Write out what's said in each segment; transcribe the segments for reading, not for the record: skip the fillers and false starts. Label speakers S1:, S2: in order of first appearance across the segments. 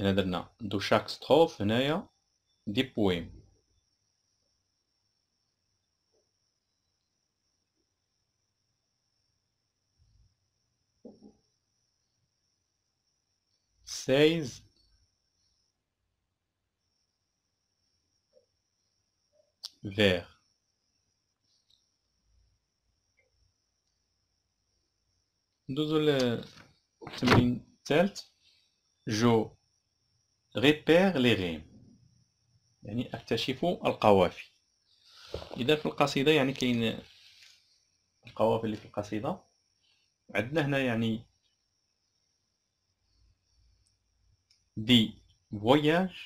S1: هنا درنا دو شاك ستروف هنايا دي بويم. سايز فير. ندوزو للتمرين الثالث. جو ريبير لي غيم، يعني أكتشف القوافي. إذا في القصيدة يعني كاين القوافي اللي في القصيدة، عندنا هنا يعني دي فواياج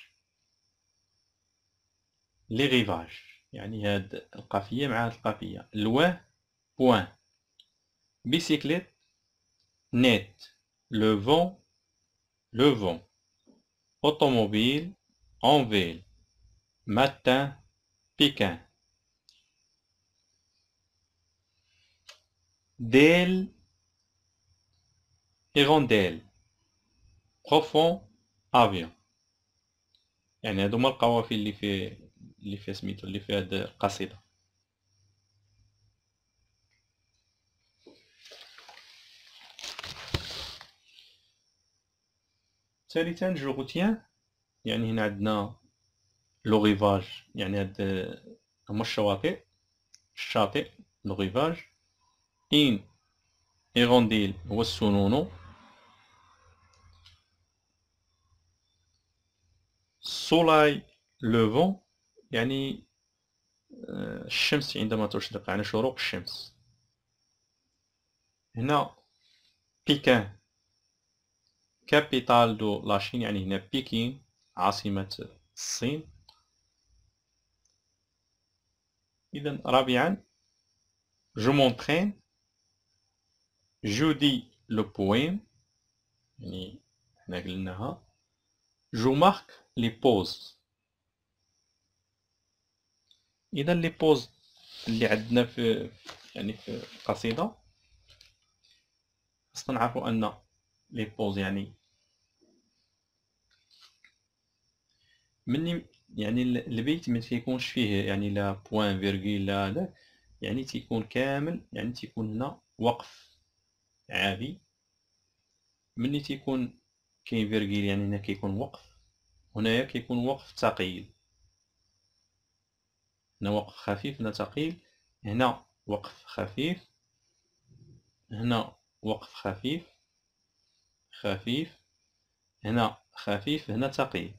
S1: لي ريفاج، يعني هاد القافية مع هاد القافية. لوان بوان. بيسيكليت نيت لو فون لو فون. automobile en ville matin Pékin. Dale hirondelle profond avion. يعني هادو هما القوافي اللي في سميتو اللي في هاد القصيدة. ثالثا جو روتيان، يعني هنا عندنا لو ريفاج، يعني هاد هما الشواطئ، الشاطئ لو ريفاج. إن هيرونديل هو السنونو. سولاي لوفون، يعني الشمس عندما تشرق، يعني شروق الشمس. هنا بيكان كابيتال دو لاشين، يعني هنا بكين عاصمة الصين. إذا رابعا جو مونترين جو دي لو بويم، يعني حنا قلناها. جو مارك لي بوز. إذا لي بوز اللي عندنا في يعني في القصيدة، خصنا نعرفو أن لي بوز يعني مني، يعني البيت ما تيكونش فيه يعني لا بوان فيرغول لا، يعني تيكون كامل، يعني تيكون هنا وقف عادي. ملي تيكون كاين فيرغول يعني هنا كيكون وقف، هنايا كيكون وقف ثقيل. هنا وقف خفيف، هنا ثقيل. هنا وقف خفيف، هنا وقف خفيف خفيف، هنا خفيف، هنا ثقيل.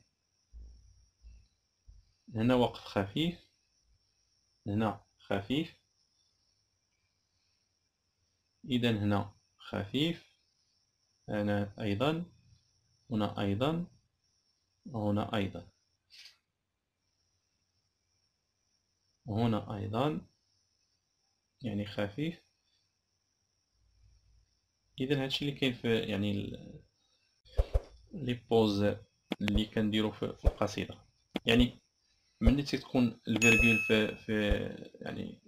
S1: هنا وقف خفيف، هنا خفيف. إذا هنا خفيف، هنا أيضا، هنا أيضا، وهنا أيضا، وهنا أيضا، يعني خفيف. إذا هادشي اللي كاين في يعني لي بوز اللي كنديرو في القصيدة. يعني ملي تكون الفيرغول في يعني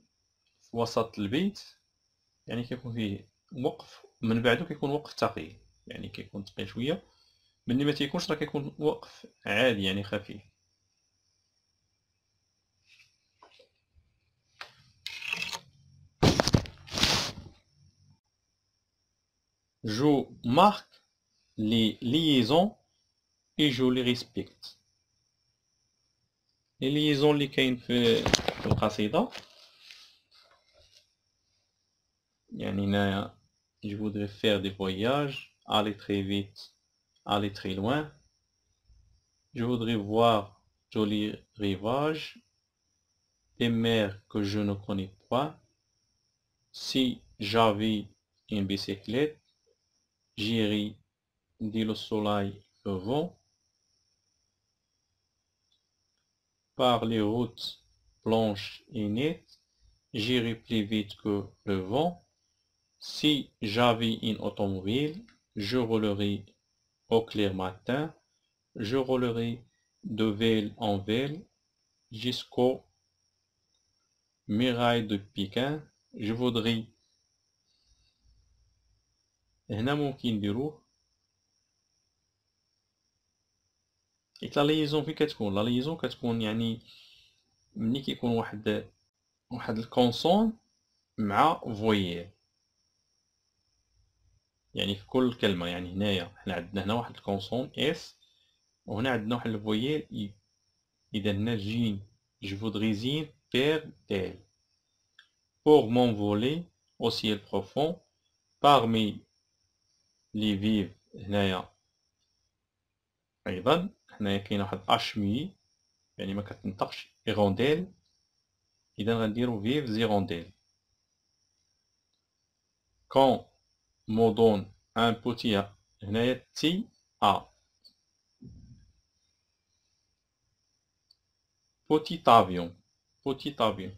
S1: في وسط البيت، يعني كيكون فيه وقف، من بعدو كيكون وقف ثقيل، يعني كيكون ثقيل شوية. ملي ما تيكونش راه كيكون وقف عادي يعني خفيف. جو مارك لي ليزون اي جو لي ريسبكت. لي ليزون اللي كاين في القصيدة، يعني هنايا je voudrais faire des voyages, aller très vite, aller très loin. Je voudrais voir jolis rivages, des mers que je ne connais pas. Si j'avais une bicyclette, j'irais dit le soleil, le vent, par les routes blanches et nettes, j'irais plus vite que le vent. Si j'avais une automobile, je roulerais au clair matin, je roulerai de ville en ville jusqu'aux murailles de Pékin. Je voudrais. هنا ممكن نديروه حيت لا ليزون فين كتكون، لا ليزون كتكون يعني ملي كيكون واحد الكونسون مع فوييل، يعني في كل كلمة. يعني هنايا حنا عندنا هنا واحد الكونسون اس، وهنا عندنا واحد الفوييل اي. إذا هنا جين je voudrais ir vers tel pour m'envoler au ciel profond parmi les vives. هنايا أيضا هنايا كاين واحد أشمي يعني ما كتنطقش إيغونديل، إذا غنديرو فيف زيغونديل. quand me donne un petit هنايا تي أ petit avion petit avion.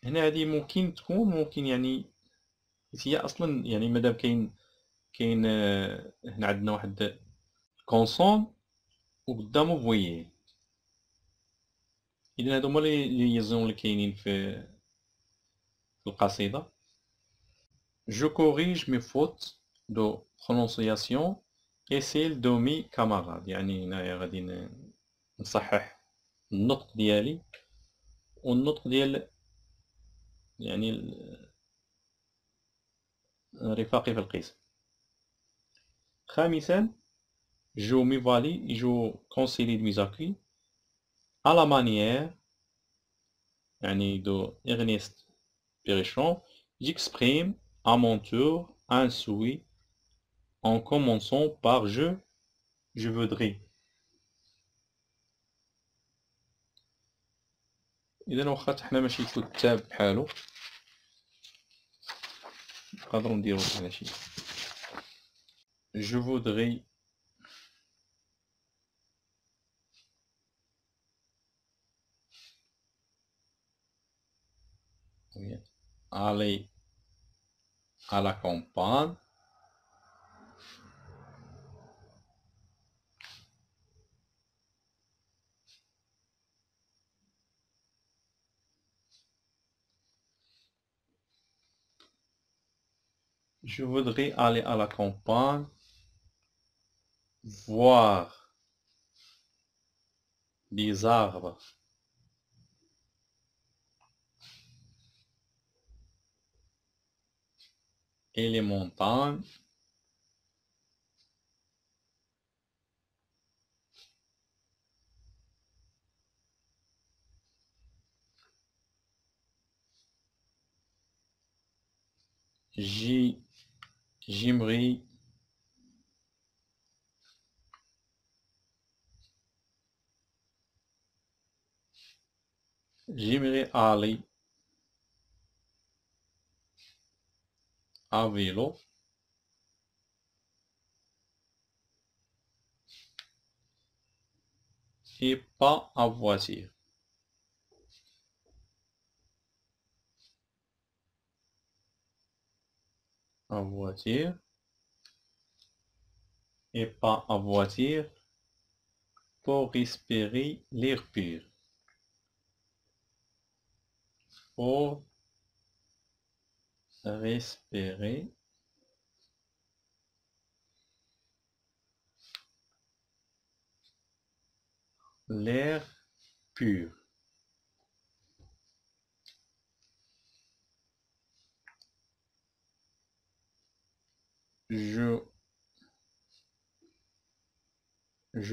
S1: هنا هادي ممكن تكون ممكن يعني هي أصلا يعني مادام كاين هنا عندنا واحد كونسون وقدامو فويي. إذا هادو هما لي ليزون اللي كاينين في القصيدة. Je corrige mes fautes de prononciation et celles de mes camarades. يعني هنايا غادي نصحح النطق ديالي والنطق ديال يعني رفاقي في القسم. خامسا je m'évalue et je consolide mes acquis à la manière يعني de Ernest Bergson. J'exprime à mon tour un souhait en commençant par je voudrais. إذا واخا حنا ماشي كتاب بحالو نقدرو نديرو هنا شي je voudrais aller à la campagne je voudrais aller à la campagne voir des arbres et les montagnes j'aimerais aller à vélo et pas en voiture. En voiture et pas en voiture pour respirer l'air pur. Pour respirer l'air pur. Je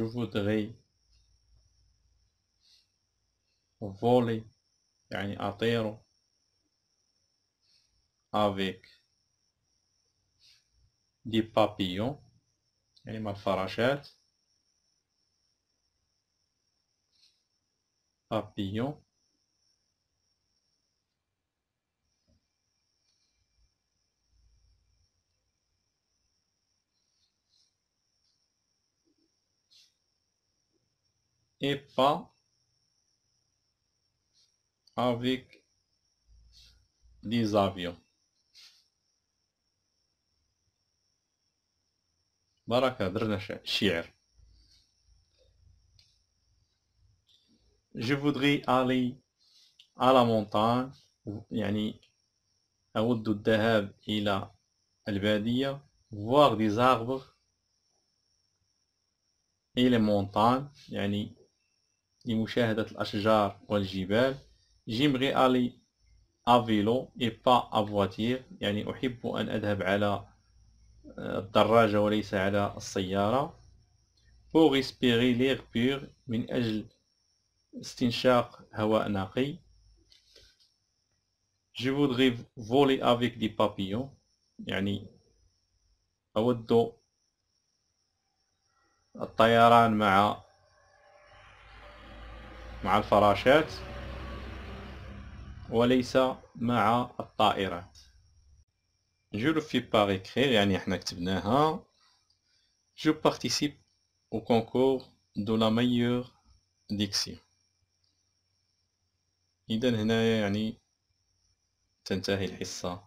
S1: voudrais voler يعني أطير avec des papillons يعني مع الفراشات papillons et pas avec des avions. بركة درنا شعر. Je voudrais aller à la montagne يعني أود الذهاب إلى البادية voir des arbres et les montagnes يعني لمشاهدة الأشجار والجبال. j'aimerais aller à vélo et pas à voiture يعني أحب أن أذهب على الدراجة وليس على السيارة. pour respirer l'air pur من أجل استنشاق هواء نقي. je voudrais voler avec des papillons يعني أود الطيران مع الفراشات وليس مع الطائرات. je le fais par écrire يعني احنا كتبناها. je participe au concours de la meilleure diction. إذا هنايا يعني تنتهي الحصة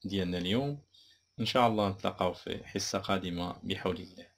S1: ديالنا اليوم. إن شاء الله نتلاقاو في حصة قادمة بحول الله.